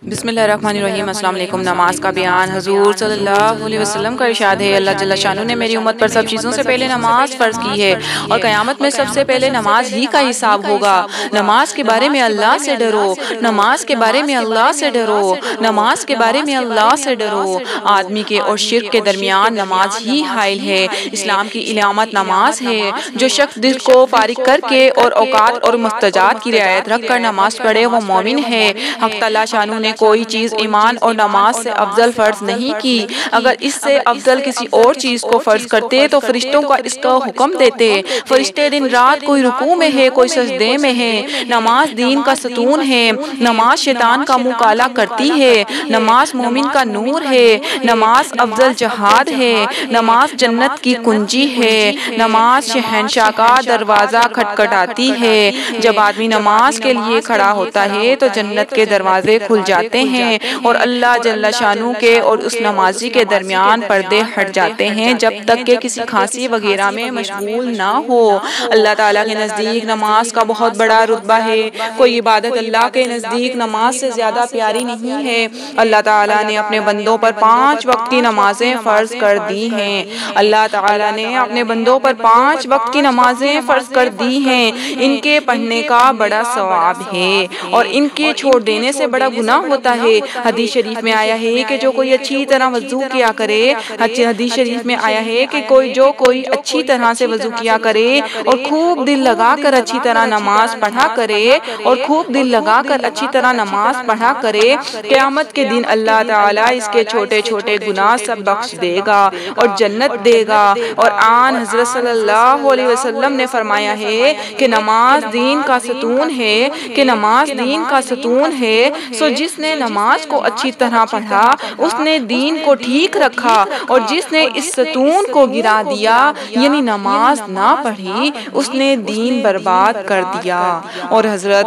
بسم اللہ الرحمن الرحیم۔ السلام علیکم۔ نماز کا بیان۔ حضور صلی اللہ علیہ وسلم کا ارشاد ہے، اللہ جل شانہ نے میری امت پر سب چیزوں سے پہلے نماز فرض کی ہے اور قیامت میں سب سے پہلے نماز ہی کا حساب ہوگا۔ نماز کے بارے میں اللہ سے ڈرو، نماز کے بارے میں اللہ سے ڈرو، نماز کے بارے میں اللہ سے ڈرو۔ آدمی کے اور شرک کے درمیان نماز ہی حائل ہے۔ اسلام کی علامت نماز ہے۔ جو شخص دل کو فارغ کر کے اور اوقات اور مستجات کی رعایت رکھ کر نماز پڑھے وہ مومن ہے۔ حق تعالی شانہ نے کوئی چیز ایمان اور نماز سے افضل فرض نہیں کی۔ اگر اس سے افضل کسی اور چیز کو فرض کرتے تو فرشتوں کا اس کا حکم دیتے۔ فرشتے دن رات کوئی رکوع میں ہے، کوئی سجدے میں ہے۔ نماز دین کا ستون ہے۔ نماز شیطان کا منہ کالا کرتی ہے۔ نماز مومن کا نور ہے۔ نماز افضل جہاد ہے۔ نماز جنت کی کنجی ہے۔ نماز شہنشاہ کا دروازہ کھٹکھٹاتی ہے۔ جب آدمی نماز کے لیے کھڑا ہوتا ہے تو جنت کے دروازے کھل جاتے ہیں اور اللہ جل شانہ کے اور اس نمازی کے درمیان پردے ہٹ جاتے ہیں جب تک کہ کسی کھانسی وغیرہ میں مشغول نہ ہو۔ اللہ تعالیٰ کے نزدیک نماز کا بہت بڑا رتبہ ہے۔ کوئی عبادت اللہ کے نزدیک نماز سے زیادہ پیاری نہیں ہے۔ اللہ تعالیٰ نے اپنے بندوں پر 5 وقت کی نمازیں فرض کر دی ہیں۔ اللہ تعالیٰ نے اپنے بندوں پر 5 وقت کی نمازیں فرض کر دی ہیں۔ ان کے پڑھنے کا بڑا ثواب ہے اور ان کے چھوڑ دینے سے بڑا گناہ ہوتا ہے۔ حدیث شریف میں آیا ہے کہ جو کوئی اچھی طرح وضو کیا کرے، حدیث شریف میں آیا ہے کہ کوئی اچھی طرح سے وضو کیا کرے اور خوب دل لگا کر اچھی طرح نماز پڑھا کرے اور خوب دل لگا کر اچھی طرح نماز پڑھا کرے، قیامت کے دن اللہ تعالیٰ اس کے چھوٹے چھوٹے گناہ سب بخش دے گا اور جنت دے گا۔ اور آن حضرت صلی اللہ علیہ وسلم نے فرمایا ہے کہ نماز دین کا ستون ہے، کہ نماز دین کا ستون ہے۔ سو جس نے نماز کو اچھی طرح پڑھا اس نے دین کو ٹھیک رکھا اور جس نے اس ستون کو گرا دیا یعنی نماز نہ پڑھی اس نے دین برباد کر دیا۔ اور حضرت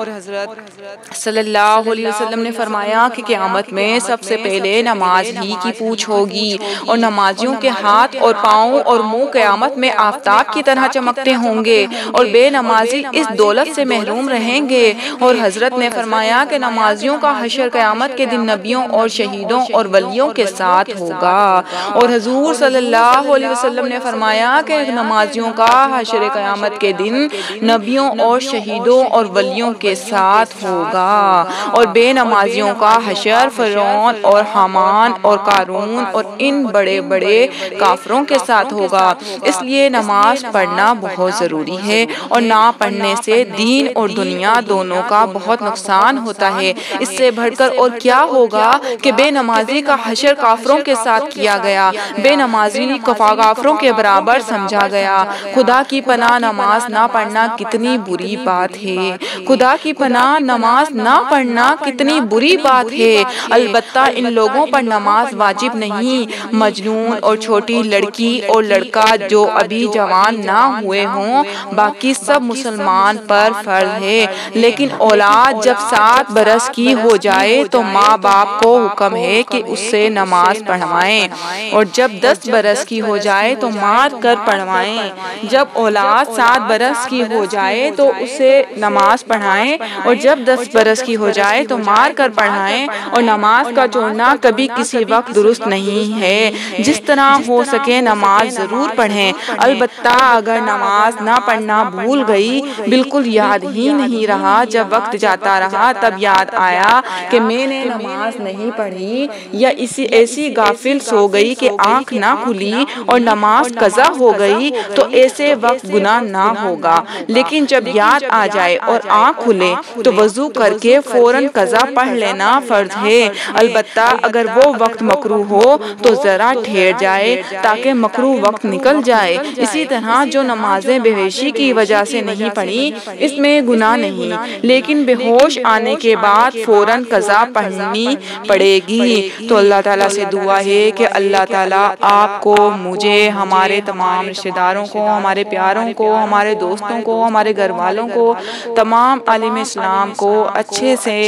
صلی اللہ علیہ وسلم نے فرمایا کہ قیامت میں سب سے پہلے نماز ہی کی پوچھ ہوگی اور نمازیوں کے ہاتھ اور پاؤں اور منہ قیامت میں آفتاب کی طرح چمکتے ہوں گے اور بے نمازی اس دولت سے محروم رہیں گے۔ اور حضرت نے فرمایا کہ نمازیوں کا حشر قیامت کے دن نبیوں اور شہیدوں اور ولیوں کے ساتھ ہوگا۔ اور حضور صلی اللہ علیہ وسلم نے فرمایا کہ نمازیوں کا حشر قیامت کے دن نبیوں اور شہیدوں اور ولیوں کے ساتھ ہوگا اور بے نمازیوں کا حشر فرعون اور حامان اور قارون اور ان بڑے بڑے کافروں کے ساتھ ہوگا۔ اس لیے نماز پڑھنا بہت ضروری ہے اور نہ پڑھنے سے دین اور دنیا دونوں کا بہت نقصان ہوتا ہے۔ اس سے بڑھ کر اور کیا ہوگا کہ بے نمازی کا حشر کافروں کے ساتھ کیا گیا، بے نمازی کافروں کے برابر سمجھا گیا۔ خدا کی پناہ نماز نہ پڑھنا کتنی بری بات ہے، خدا کی پناہ نماز نہ پڑھنا کتنی بری بات ہے۔ البتہ ان لوگوں پر نماز واجب نہیں، مجنون اور چھوٹی لڑکی اور لڑکا جو ابھی جوان نہ ہوئے ہوں، باقی سب مسلمان پر فرض ہے۔ لیکن اولاد جب 7 برس کی ہو جائے تو ماں باپ کو حکم ہے کہ اس سے نماز پڑھوائیں اور جب 10 برس کی ہو جائے تو مار کر پڑھوائیں۔ جب اولاد 7 برس کی ہو جائے تو اسے نماز پڑھائیں اور جب 10 برس کی ہو جائے تو مار کر پڑھائیں۔ اور نماز کا چھوڑنا کبھی کسی وقت درست نہیں ہے۔ جس طرح ہو سکے نماز ضرور پڑھیں۔ البتہ اگر نماز نہ پڑھنا بھول گئی، بالکل یاد ہی نہیں رہا، جب وقت جاتا رہا تب یاد آیا کہ میں نے نماز نہیں پڑھی یا ایسی غافل سو گئی کہ آنکھ نہ کھلی اور نماز قضا ہو گئی تو ایسے وقت گناہ نہ ہوگا۔ لیکن جب یاد آ جائے اور آنکھ کھلے تو وضو کر کے فوراً قضا پڑھ لینا فرض ہے۔ البتہ اگر وہ وقت مکروہ ہو تو ذرا ٹھہر جائے تاکہ مکروہ وقت نکل جائے۔ اسی طرح جو نمازیں بے ہوشی کی وجہ سے نہیں پڑھی اس میں گناہ نہیں، لیکن بے ہوش آنے کے بعد فوراً قضا پڑھنی پڑے گی۔ تو اللہ تعالیٰ سے دعا ہے کہ اللہ تعالیٰ آپ کو، مجھے، ہمارے تمام رشتہ داروں کو، ہمارے پیاروں کو، ہمارے دوستوں کو، ہمارے گھر والوں کو، تمام عالم اسلام کو اچھے سے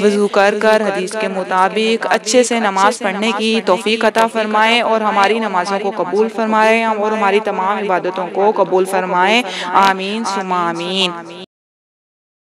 وضو کر کر حدیث کے مطابق اچھے سے نماز پڑھنے کی توفیق عطا فرمائے اور ہماری نمازوں کو قبول فرمائے اور ہماری تمام عبادتوں کو قبول فرمائے۔ آمین ثم آمین۔